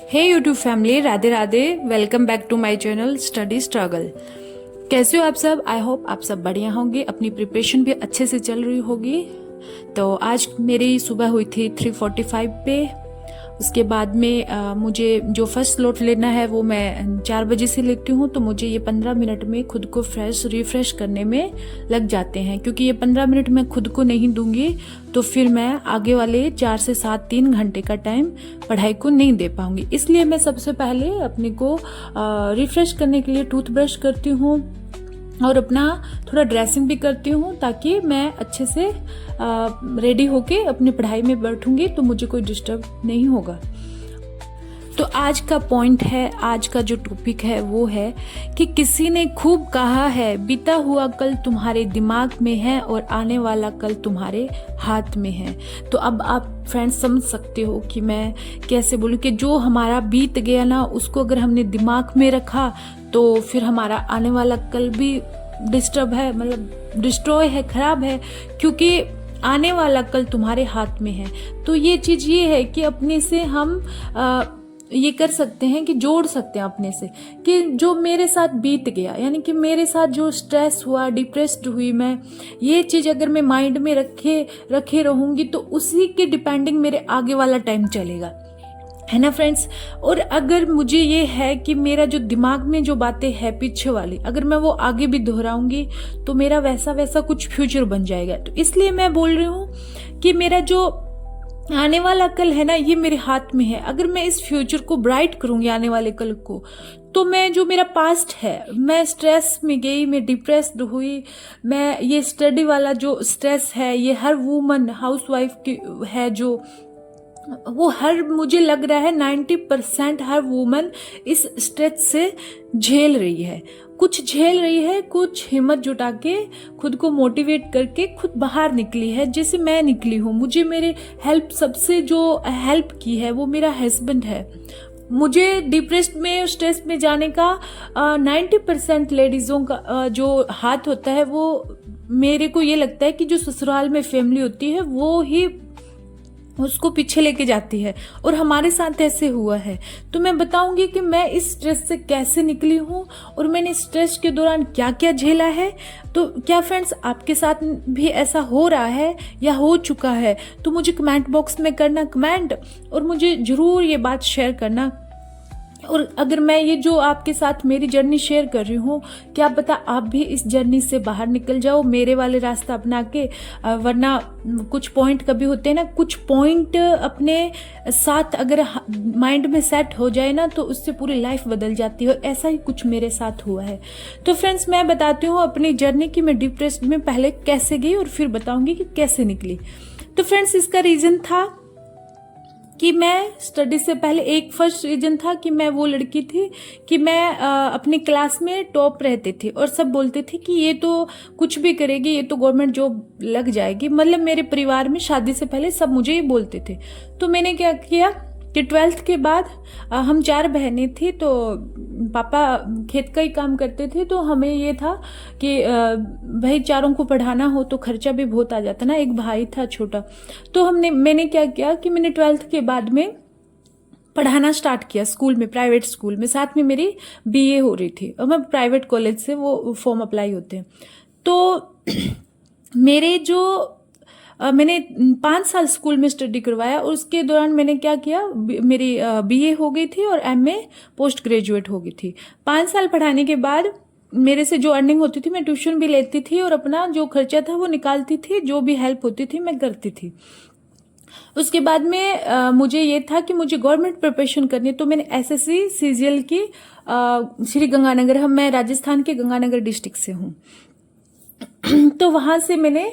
Hey YouTube family, Radhe Radhe. Welcome back to my channel study struggle. कैसे हो आप सब? आई होप आप सब बढ़िया होंगे, अपनी प्रिपरेशन भी अच्छे से चल रही होगी। तो आज मेरी सुबह हुई थी 3:45 पे। उसके बाद में मुझे जो फर्स्ट स्लॉट लेना है वो मैं 4 बजे से लेती हूँ। तो मुझे ये 15 मिनट में खुद को रिफ्रेश करने में लग जाते हैं, क्योंकि ये 15 मिनट मैं खुद को नहीं दूंगी तो फिर मैं आगे वाले 4 से 7 3 घंटे का टाइम पढ़ाई को नहीं दे पाऊंगी। इसलिए मैं सबसे पहले अपने को रिफ्रेश करने के लिए टूथब्रश करती हूँ और अपना थोड़ा ड्रेसिंग भी करती हूँ, ताकि मैं अच्छे से रेडी होके अपनी पढ़ाई में बैठूंगी तो मुझे कोई डिस्टर्ब नहीं होगा। तो आज का पॉइंट है, आज का जो टॉपिक है वो है कि किसी ने खूब कहा है, बीता हुआ कल तुम्हारे दिमाग में है और आने वाला कल तुम्हारे हाथ में है। तो अब आप फ्रेंड्स समझ सकते हो कि मैं कैसे बोलूँ कि जो हमारा बीत गया ना, उसको अगर हमने दिमाग में रखा तो फिर हमारा आने वाला कल भी डिस्टर्ब है, मतलब डिस्ट्रॉय है, खराब है, क्योंकि आने वाला कल तुम्हारे हाथ में है। तो ये चीज ये है कि अपने से हम ये कर सकते हैं कि जोड़ सकते हैं अपने से कि जो मेरे साथ बीत गया, यानी कि मेरे साथ जो स्ट्रेस हुआ, डिप्रेस्ड हुई मैं, ये चीज अगर मैं माइंड में रखे रहूंगी तो उसी के डिपेंडिंग मेरे आगे वाला टाइम चलेगा, है ना फ्रेंड्स। और अगर मुझे ये है कि मेरा जो दिमाग में जो बातें है पीछे वाली, अगर मैं वो आगे भी दोहराऊंगी तो मेरा वैसा वैसा कुछ फ्यूचर बन जाएगा। तो इसलिए मैं बोल रही हूँ कि मेरा जो आने वाला कल है ना, ये मेरे हाथ में है। अगर मैं इस फ्यूचर को ब्राइट करूंगी आने वाले कल को, तो मैं जो मेरा पास्ट है, मैं स्ट्रेस में गई, मैं डिप्रेस्ड हुई, मैं ये स्टडी वाला जो स्ट्रेस है, ये हर वुमन हाउसवाइफ की है जो वो हर, मुझे लग रहा है 90% हर वुमन इस स्ट्रेस से झेल रही है। कुछ झेल रही है, कुछ हिम्मत जुटा के खुद को मोटिवेट करके खुद बाहर निकली है, जैसे मैं निकली हूँ। मुझे मेरे सबसे जो हेल्प की है वो मेरा हस्बैंड है। मुझे डिप्रेस्ड में, स्ट्रेस में जाने का 90% लेडीजों का जो हाथ होता है, वो मेरे को ये लगता है कि जो ससुराल में फैमिली होती है वो ही उसको पीछे लेके जाती है, और हमारे साथ ऐसे हुआ है। तो मैं बताऊंगी कि मैं इस स्ट्रेस से कैसे निकली हूँ और मैंने स्ट्रेस के दौरान क्या क्या झेला है। तो क्या फ्रेंड्स आपके साथ भी ऐसा हो रहा है या हो चुका है? तो मुझे कमेंट बॉक्स में करना कमेंट, और मुझे जरूर ये बात शेयर करना। और अगर मैं ये जो आपके साथ मेरी जर्नी शेयर कर रही हूँ, क्या पता आप भी इस जर्नी से बाहर निकल जाओ मेरे वाले रास्ता अपना के। वरना कुछ पॉइंट कभी होते हैं ना, कुछ पॉइंट अपने साथ अगर माइंड में सेट हो जाए ना, तो उससे पूरी लाइफ बदल जाती है, और ऐसा ही कुछ मेरे साथ हुआ है। तो फ्रेंड्स मैं बताती हूँ अपनी जर्नी की मैं डिप्रेस्ड में पहले कैसे गई और फिर बताऊंगी कि कैसे निकली। तो फ्रेंड्स इसका रीजन था कि मैं स्टडी से पहले, एक फर्स्ट रीजन था कि मैं वो लड़की थी कि मैं अपनी क्लास में टॉप रहती थी, और सब बोलते थे कि ये तो कुछ भी करेगी, ये तो गवर्नमेंट जॉब लग जाएगी। मतलब मेरे परिवार में शादी से पहले सब मुझे ही बोलते थे। तो मैंने क्या किया कि 12th के बाद हम 4 बहनें थी, तो पापा खेत का ही काम करते थे, तो हमें ये था कि भाई चारों को पढ़ाना हो तो खर्चा भी बहुत आ जाता ना। एक भाई था छोटा, तो मैंने क्या किया कि मैंने 12th के बाद में पढ़ाना स्टार्ट किया स्कूल में, प्राइवेट स्कूल में। साथ में मेरी BA हो रही थी, और मैं प्राइवेट कॉलेज से वो फॉर्म अप्लाई होते हैं। तो मेरे जो मैंने 5 साल स्कूल में स्टडी करवाया, और उसके दौरान मैंने क्या किया, मेरी BA हो गई थी और MA पोस्ट ग्रेजुएट हो गई थी। 5 साल पढ़ाने के बाद मेरे से जो अर्निंग होती थी, मैं ट्यूशन भी लेती थी और अपना जो खर्चा था वो निकालती थी, जो भी हेल्प होती थी मैं करती थी। उसके बाद में मुझे ये था कि मुझे गवर्नमेंट प्रिपरेशन करनी है, तो मैंने SSC CGL की श्री गंगानगर, मैं राजस्थान के गंगानगर डिस्ट्रिक्ट से हूँ। तो वहां से मैंने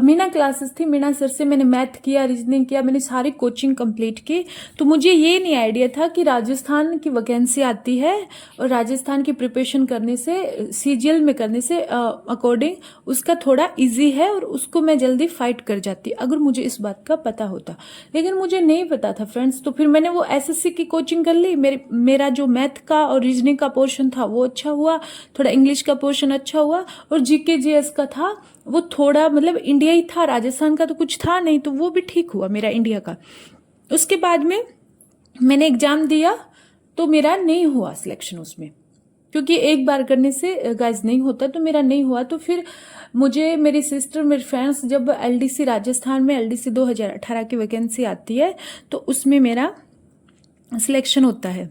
मीना क्लासेस थी, मीना सर से मैंने मैथ किया, रीजनिंग किया, मैंने सारी कोचिंग कंप्लीट की। तो मुझे ये नहीं आइडिया था कि राजस्थान की वैकेंसी आती है और राजस्थान की प्रिपरेशन करने से, CGL में करने से अकॉर्डिंग उसका थोड़ा इजी है और उसको मैं जल्दी फाइट कर जाती अगर मुझे इस बात का पता होता। लेकिन मुझे नहीं पता था फ्रेंड्स। तो फिर मैंने वो SSC की कोचिंग कर ली। मेरा जो मैथ का और रीजनिंग का पोर्शन था वो अच्छा हुआ, थोड़ा इंग्लिश का पोर्शन अच्छा हुआ, और GK GS का था वो थोड़ा, मतलब इंडिया ही था, राजस्थान का तो कुछ था नहीं, तो वो भी ठीक हुआ मेरा इंडिया का। उसके बाद में मैंने एग्जाम दिया तो मेरा नहीं हुआ सिलेक्शन उसमें, क्योंकि एक बार करने से गाइस नहीं होता, तो मेरा नहीं हुआ। तो फिर मुझे मेरी सिस्टर, मेरे फ्रेंड्स, जब एलडीसी राजस्थान में एलडीसी 2018 की वैकेंसी आती है तो उसमें मेरा सिलेक्शन होता है।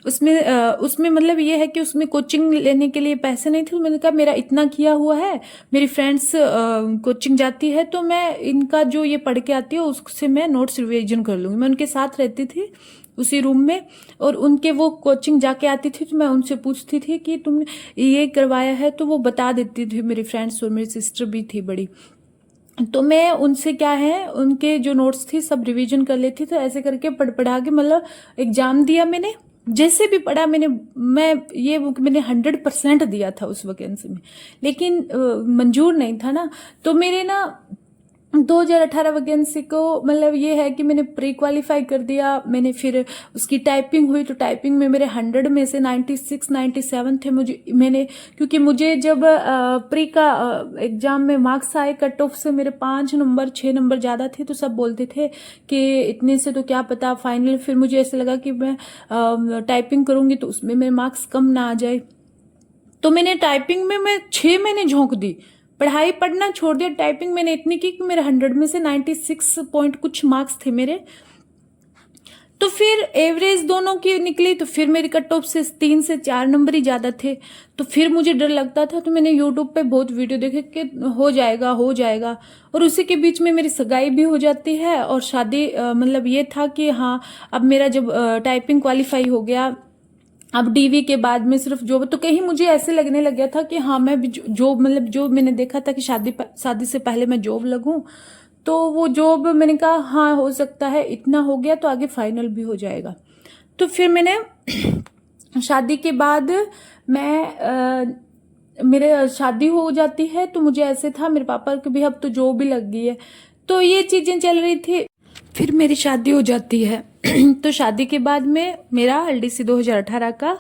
उसमें मतलब ये है कि उसमें कोचिंग लेने के लिए पैसे नहीं थे, तो मैंने कहा मेरा इतना किया हुआ है, मेरी फ्रेंड्स कोचिंग जाती है तो मैं इनका जो ये पढ़ के आती है उससे मैं नोट्स रिवीजन कर लूँगी। मैं उनके साथ रहती थी उसी रूम में, और उनके वो कोचिंग जाके आती थी तो मैं उनसे पूछती थी कि तुमने ये करवाया है, तो वो बता देती थी मेरी फ्रेंड्स, और मेरी सिस्टर भी थी बड़ी। तो मैं उनसे क्या है, उनके जो नोट्स थी सब रिवीजन कर लेती, तो ऐसे करके पढ़ा के मतलब एग्जाम दिया मैंने। जैसे भी पढ़ा मैंने 100% दिया था उस वैकेंसी में, लेकिन मंजूर नहीं था ना। तो मेरे ना 2018 वैकेंसी को मतलब ये है कि मैंने प्री क्वालिफाई कर दिया। मैंने फिर उसकी टाइपिंग हुई, तो टाइपिंग में मेरे 100 में से 96 97 थे मैंने, क्योंकि मुझे जब प्री का एग्जाम में मार्क्स आए कट ऑफ से, मेरे 5 नंबर 6 नंबर ज़्यादा थे, तो सब बोलते थे कि इतने से तो क्या पता फाइनल। फिर मुझे ऐसे लगा कि मैं टाइपिंग करूँगी तो उसमें मेरे मार्क्स कम ना आ जाए, तो मैंने टाइपिंग में मैं 6 महीने झोंक दी, पढ़ाई पढ़ना छोड़ दिया। टाइपिंग मैंने इतनी की कि मेरे 100 में से 96 पॉइंट कुछ मार्क्स थे मेरे। तो फिर एवरेज दोनों की निकली, तो फिर मेरी कट ऑफ से 3 से 4 नंबर ही ज़्यादा थे, तो फिर मुझे डर लगता था। तो मैंने यूट्यूब पे बहुत वीडियो देखे कि हो जाएगा हो जाएगा, और उसी के बीच में मेरी सगाई भी हो जाती है और शादी। मतलब ये था कि हाँ, अब मेरा जब टाइपिंग क्वालिफाई हो गया, अब डीवी के बाद में सिर्फ जॉब, तो कहीं मुझे ऐसे लगने लग गया था कि हाँ मैं भी जॉब, मतलब जो मैंने देखा था कि शादी से पहले मैं जॉब लगूं, तो वो जॉब मैंने कहा हाँ हो सकता है, इतना हो गया तो आगे फाइनल भी हो जाएगा। तो फिर मैंने शादी के बाद मेरे शादी हो जाती है, तो मुझे ऐसे था मेरे पापा की भी अब तो जॉब भी लग गई है, तो ये चीज़ें चल रही थी। फिर मेरी शादी हो जाती है तो शादी के बाद में मेरा एलडीसी 2018 का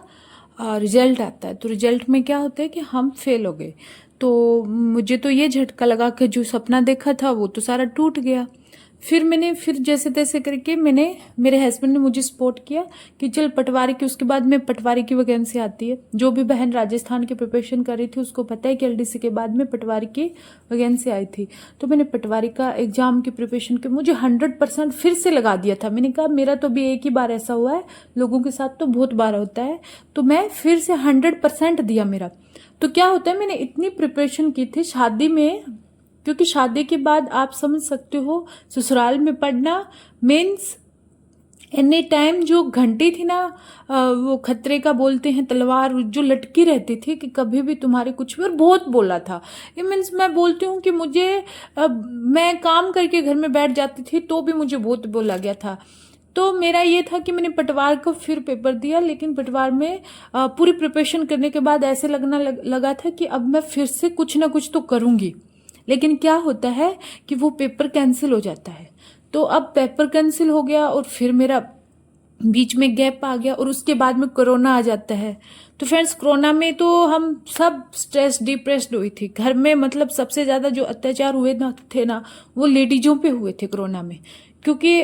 रिजल्ट आता है। तो रिजल्ट में क्या होता है कि हम फेल हो गए, तो मुझे तो ये झटका लगा कि जो सपना देखा था वो तो सारा टूट गया। फिर जैसे तैसे करके मेरे हस्बैंड ने मुझे सपोर्ट किया कि चल पटवारी की, उसके बाद में पटवारी की वैकेंसी आती है। जो भी बहन राजस्थान की प्रिपरेशन कर रही थी उसको पता है कि एलडीसी के बाद में पटवारी की वैकेंसी आई थी। तो मैंने पटवारी का एग्जाम की प्रिपरेशन की, मुझे 100% फिर से लगा दिया था। मैंने कहा मेरा तो भी एक ही बार ऐसा हुआ है, लोगों के साथ तो बहुत बार होता है, तो मैं फिर से 100% दिया मेरा। तो क्या होता है, मैंने इतनी प्रिपरेशन की थी शादी में, क्योंकि शादी के बाद आप समझ सकते हो ससुराल में पढ़ना मीन्स एनी टाइम जो घंटी थी ना, वो खतरे का बोलते हैं तलवार, जो लटकी रहती थी कि कभी भी तुम्हारे कुछ भी, और बहुत बोला था। ये मीन्स मैं बोलती हूँ कि मैं काम करके घर में बैठ जाती थी तो भी मुझे बहुत बोला गया था। तो मेरा ये था कि मैंने पटवार को फिर पेपर दिया, लेकिन पटवार में पूरी प्रिपरेशन करने के बाद ऐसे लगा था कि अब मैं फिर से कुछ ना कुछ तो करूँगी। लेकिन क्या होता है कि वो पेपर कैंसिल हो जाता है। तो अब पेपर कैंसिल हो गया और फिर मेरा बीच में गैप आ गया, और उसके बाद में कोरोना आ जाता है। तो फ्रेंड्स कोरोना में तो हम सब स्ट्रेस डिप्रेस्ड हुई थी घर में। मतलब सबसे ज़्यादा जो अत्याचार हुए थे ना वो लेडीजों पे हुए थे कोरोना में, क्योंकि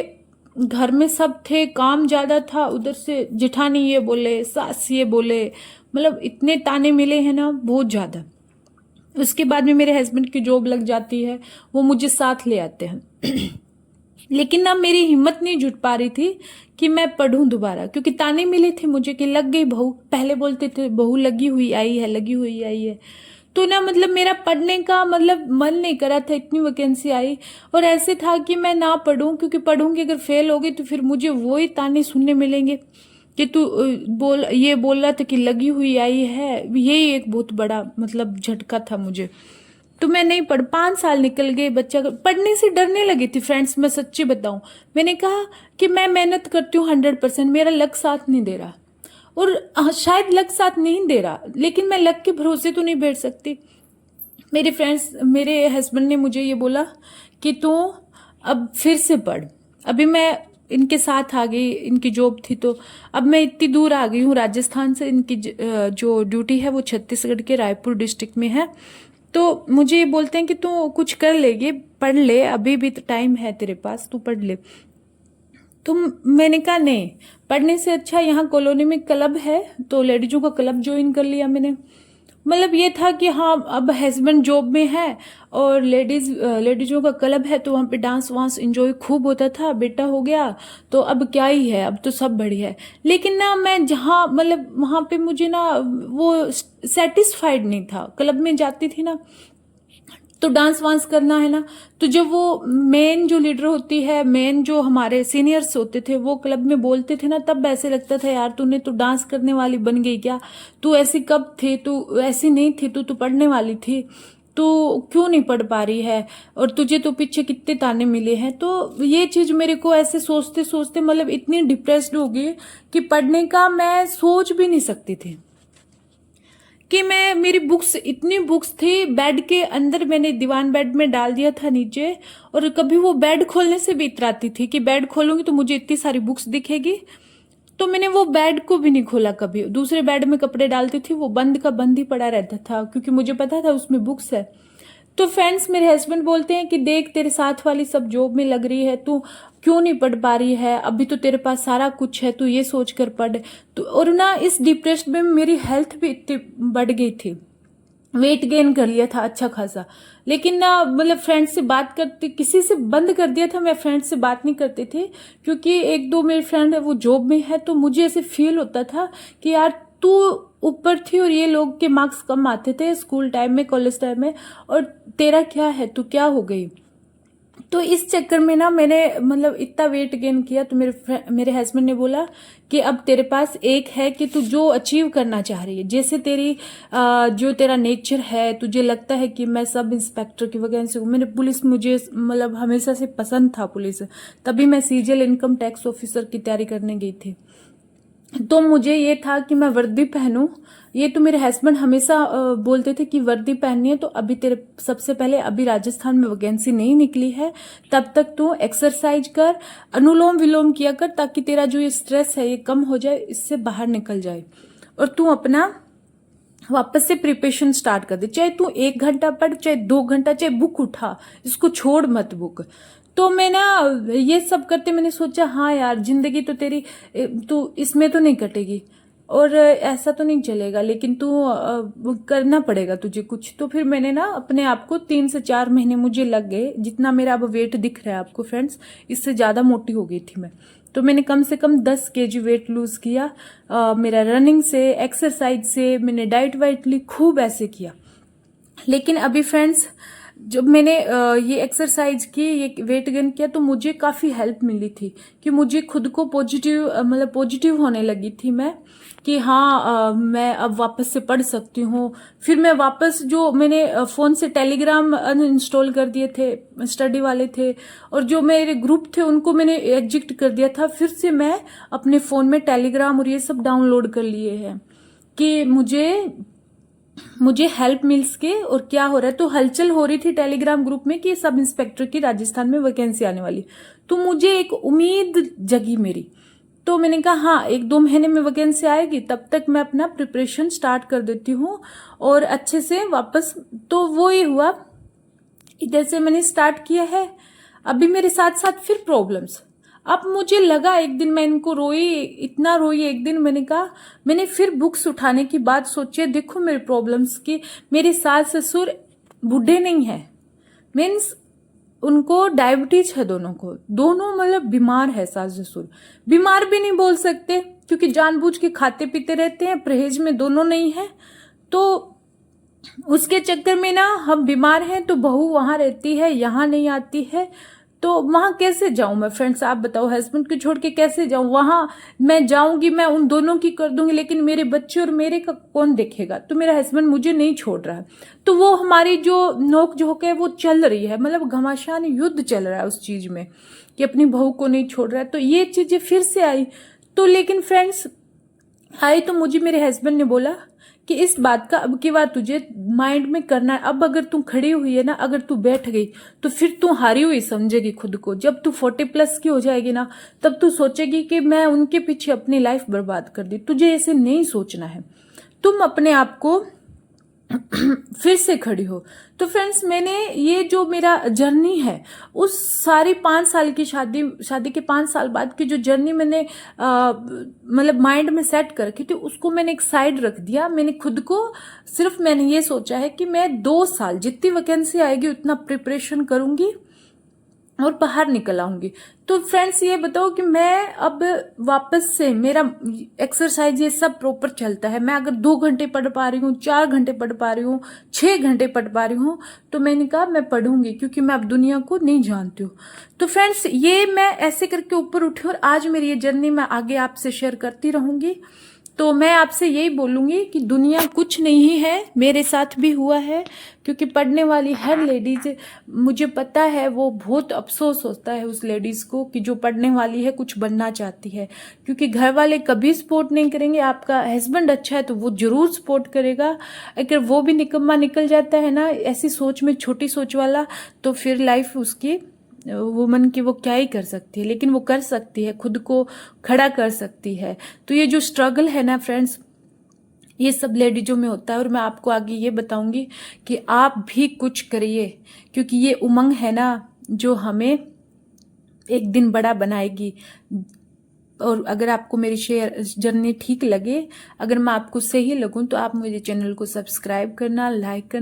घर में सब थे, काम ज़्यादा था, उधर से जेठानी ये बोले, सास ये बोले, मतलब इतने ताने मिले हैं ना बहुत ज़्यादा। उसके बाद में मेरे हस्बैंड की जॉब लग जाती है, वो मुझे साथ ले आते हैं लेकिन ना मेरी हिम्मत नहीं जुट पा रही थी कि मैं पढ़ूं दोबारा, क्योंकि ताने मिले थे मुझे कि लग गई बहू। पहले बोलते थे बहू लगी हुई आई है, लगी हुई आई है। तो ना मतलब मेरा पढ़ने का मतलब मन नहीं करा था, इतनी वैकेंसी आई, और ऐसे था कि मैं ना पढ़ूं, क्योंकि पढ़ूंगी अगर फेल हो गई तो फिर मुझे वही ताने सुनने मिलेंगे कि तू बोल रहा था कि लगी हुई आई है। यही एक बहुत बड़ा मतलब झटका था मुझे। तो मैं नहीं पढ़, 5 साल निकल गए, बच्चा पढ़ने से डरने लगी थी फ्रेंड्स। मैं सच्ची बताऊं, मैंने कहा कि मैं मेहनत करती हूँ 100%, मेरा लक साथ नहीं दे रहा, और शायद लक साथ नहीं दे रहा, लेकिन मैं लक के भरोसे तो नहीं बैठ सकती। मेरे हस्बैंड ने मुझे ये बोला कि तू अब फिर से पढ़। अभी मैं इनके साथ आ गई, इनकी जॉब थी, तो अब मैं इतनी दूर आ गई हूँ राजस्थान से। इनकी जो ड्यूटी है वो छत्तीसगढ़ के रायपुर डिस्ट्रिक्ट में है। तो मुझे ये बोलते हैं कि तू कुछ कर लेगी, पढ़ ले, अभी भी तो टाइम है तेरे पास, तू पढ़ ले। तो मैंने कहा नहीं, पढ़ने से अच्छा यहाँ कॉलोनी में क्लब है, तो लेडीजों का क्लब ज्वाइन कर लिया मैंने। मतलब ये था कि हाँ, अब हस्बैंड जॉब में है और लेडीजों का क्लब है, तो वहाँ पे डांस वांस एंजॉय खूब होता था। बेटा हो गया तो अब क्या ही है, अब तो सब बढ़िया है। लेकिन ना मैं जहाँ मतलब वहाँ पे मुझे ना वो सेटिस्फाइड नहीं था। क्लब में जाती थी ना तो डांस वांस करना है ना, तो जब वो मेन जो लीडर होती है, मेन जो हमारे सीनियर्स होते थे वो क्लब में बोलते थे ना, तब ऐसे लगता था यार तूने तो डांस करने वाली बन गई क्या, तू ऐसी कब थी, तू ऐसी नहीं थी, तू तो पढ़ने वाली थी, तो क्यों नहीं पढ़ पा रही है, और तुझे तो पीछे कितने ताने मिले हैं। तो ये चीज मेरे को ऐसे सोचते सोचते मतलब इतनी डिप्रेस्ड हो गई कि पढ़ने का मैं सोच भी नहीं सकती थी। कि मैं मेरी बुक्स, इतनी बुक्स थी बेड के अंदर, मैंने दीवान बेड में डाल दिया था नीचे, और कभी वो बेड खोलने से भी इतराती थी कि बेड खोलूंगी तो मुझे इतनी सारी बुक्स दिखेगी। तो मैंने वो बेड को भी नहीं खोला कभी। दूसरे बेड में कपड़े डालती थी, वो बंद का बंद ही पड़ा रहता था, क्योंकि मुझे पता था उसमें बुक्स है। तो फ्रेंड्स, मेरे हस्बैंड बोलते हैं कि देख तेरे साथ वाली सब जॉब में लग रही है, तू क्यों नहीं पढ़ पा रही है, अभी तो तेरे पास सारा कुछ है, तू ये सोच कर पढ़। तो और ना इस डिप्रेशन में मेरी हेल्थ भी इतनी बढ़ गई थी, वेट गेन कर लिया था अच्छा खासा। लेकिन ना मतलब फ्रेंड्स से बात करती, किसी से बंद कर दिया था, मैं फ्रेंड्स से बात नहीं करती थी, क्योंकि एक दो मेरे फ्रेंड है वो जॉब में है, तो मुझे ऐसे फील होता था कि यार तू ऊपर थी और ये लोग के मार्क्स कम आते थे स्कूल टाइम में, कॉलेज टाइम में, और तेरा क्या है, तू क्या हो गई। तो इस चक्कर में ना मैंने मतलब इतना वेट गेन किया। तो मेरे हस्बैंड ने बोला कि अब तेरे पास एक है कि तू जो अचीव करना चाह रही है, जैसे तेरी जो तेरा नेचर है, तुझे लगता है कि मैं सब इंस्पेक्टर की वैकेंसी हूँ। मैंने पुलिस, मुझे मतलब हमेशा से पसंद था पुलिस, तभी मैं सीजीएल इनकम टैक्स ऑफिसर की तैयारी करने गई थी। तो मुझे ये था कि मैं वर्दी पहनूं। ये तो मेरे हस्बैंड हमेशा बोलते थे कि वर्दी पहननी है, तो अभी तेरे सबसे पहले अभी राजस्थान में वैकेंसी नहीं निकली है, तब तक तू एक्सरसाइज कर, अनुलोम विलोम किया कर, ताकि तेरा जो ये स्ट्रेस है ये कम हो जाए, इससे बाहर निकल जाए, और तू अपना वापस से प्रिपरेशन स्टार्ट कर दे। चाहे तू 1 घंटा पढ़, चाहे 2 घंटा, चाहे बुक उठा, इसको छोड़ मत बुक। तो मैं ना ये सब करते मैंने सोचा हाँ यार, जिंदगी तो तेरी, तू इसमें तो नहीं कटेगी और ऐसा तो नहीं चलेगा, लेकिन तू करना पड़ेगा तुझे कुछ। तो फिर मैंने ना अपने आप को 3 से 4 महीने मुझे लग गए, जितना मेरा अब वेट दिख रहा है आपको फ्रेंड्स, इससे ज़्यादा मोटी हो गई थी मैं। तो मैंने कम से कम 10 केजी वेट लूज किया। मेरा रनिंग से, एक्सरसाइज से, मैंने डाइट वाइट ली, खूब ऐसे किया। लेकिन अभी फ्रेंड्स, जब मैंने ये एक्सरसाइज की, ये वेट गेन किया, तो मुझे काफ़ी हेल्प मिली थी कि मुझे खुद को पॉजिटिव मतलब पॉजिटिव होने लगी थी मैं, कि हाँ मैं अब वापस से पढ़ सकती हूँ। फिर मैं वापस, जो मैंने फ़ोन से टेलीग्राम अनइंस्टॉल कर दिए थे, स्टडी वाले थे, और जो मेरे ग्रुप थे उनको मैंने एग्जिट कर दिया था, फिर से मैं अपने फ़ोन में टेलीग्राम और ये सब डाउनलोड कर लिए हैं कि मुझे हेल्प मिल सके। और क्या हो रहा है, तो हलचल हो रही थी टेलीग्राम ग्रुप में कि सब इंस्पेक्टर की राजस्थान में वैकेंसी आने वाली। तो मुझे एक उम्मीद जगी मेरी, तो मैंने कहा हाँ 1-2 महीने में वैकेंसी आएगी, तब तक मैं अपना प्रिपरेशन स्टार्ट कर देती हूँ और अच्छे से वापस। तो वो ही हुआ, इधर से मैंने स्टार्ट किया है। अभी मेरे साथ साथ फिर प्रॉब्लम्स। अब मुझे लगा, एक दिन मैं इनको रोई, इतना रोई एक दिन, मैंने कहा, मैंने फिर बुक्स उठाने की बात सोची, देखो मेरे प्रॉब्लम्स की। मेरे सास ससुर बूढ़े नहीं है, मीन्स उनको डायबिटीज है, दोनों मतलब बीमार है। सास ससुर बीमार भी नहीं बोल सकते, क्योंकि जानबूझ के खाते पीते रहते हैं, परहेज में दोनों नहीं है। तो उसके चक्कर में ना हम बीमार हैं, तो बहू वहां रहती है, यहाँ नहीं आती है। तो वहां कैसे जाऊं मैं फ्रेंड्स, आप बताओ, हस्बैंड को छोड़ के कैसे जाऊं वहां। मैं जाऊंगी, मैं उन दोनों की कर दूंगी, लेकिन मेरे बच्चे और मेरे का कौन देखेगा। तो मेरा हस्बैंड मुझे नहीं छोड़ रहा है। तो वो हमारी जो नोक झोंक है वो चल रही है, मतलब घमासान युद्ध चल रहा है उस चीज में, कि अपनी बहू को नहीं छोड़ रहा है। तो ये चीजें फिर से आई। तो लेकिन फ्रेंड्स आई, तो मुझे मेरे हस्बैंड ने बोला कि इस बात का अब की बार तुझे माइंड में करना है। अब अगर तू खड़ी हुई है ना, अगर तू बैठ गई, तो फिर तू हारी हुई समझेगी खुद को। जब तू 40+ की हो जाएगी ना, तब तू सोचेगी कि मैं उनके पीछे अपनी लाइफ बर्बाद कर दी। तुझे ऐसे नहीं सोचना है। तुम अपने आप को फिर से खड़ी हो। तो फ्रेंड्स, मैंने ये जो मेरा जर्नी है, उस सारी 5 साल की शादी के 5 साल बाद की जो जर्नी मैंने मतलब माइंड में सेट कर रखी थी, उसको मैंने एक साइड रख दिया। मैंने खुद को सिर्फ मैंने ये सोचा है कि मैं 2 साल जितनी वैकेंसी आएगी उतना प्रिपरेशन करूंगी और बाहर निकल आऊंगी। तो फ्रेंड्स, ये बताओ कि मैं अब वापस से मेरा एक्सरसाइज ये सब प्रॉपर चलता है। मैं अगर 2 घंटे पढ़ पा रही हूँ, 4 घंटे पढ़ पा रही हूँ, 6 घंटे पढ़ पा रही हूँ, तो मैंने कहा मैं पढ़ूंगी, क्योंकि मैं अब दुनिया को नहीं जानती हूँ। तो फ्रेंड्स, ये मैं ऐसे करके ऊपर उठी और आज मेरी ये जर्नी मैं आगे आपसे शेयर करती रहूंगी। तो मैं आपसे यही बोलूंगी कि दुनिया कुछ नहीं है, मेरे साथ भी हुआ है। क्योंकि पढ़ने वाली हर लेडीज, मुझे पता है वो बहुत अफसोस होता है उस लेडीज को कि जो पढ़ने वाली है, कुछ बनना चाहती है। क्योंकि घर वाले कभी सपोर्ट नहीं करेंगे। आपका हस्बैंड अच्छा है तो वो जरूर सपोर्ट करेगा। अगर वो भी निकम्मा निकल जाता है ना, ऐसी सोच में, छोटी सोच वाला, तो फिर लाइफ उसकी, वुमन की, वो क्या ही कर सकती है। लेकिन वो कर सकती है, खुद को खड़ा कर सकती है। तो ये जो स्ट्रगल है ना फ्रेंड्स, ये सब लेडीजों में होता है। और मैं आपको आगे ये बताऊंगी कि आप भी कुछ करिए, क्योंकि ये उमंग है ना जो हमें एक दिन बड़ा बनाएगी। और अगर आपको मेरी शेयर जर्नी ठीक लगे, अगर मैं आपको सही लगूं, तो आप मेरे चैनल को सब्सक्राइब करना, लाइक करना।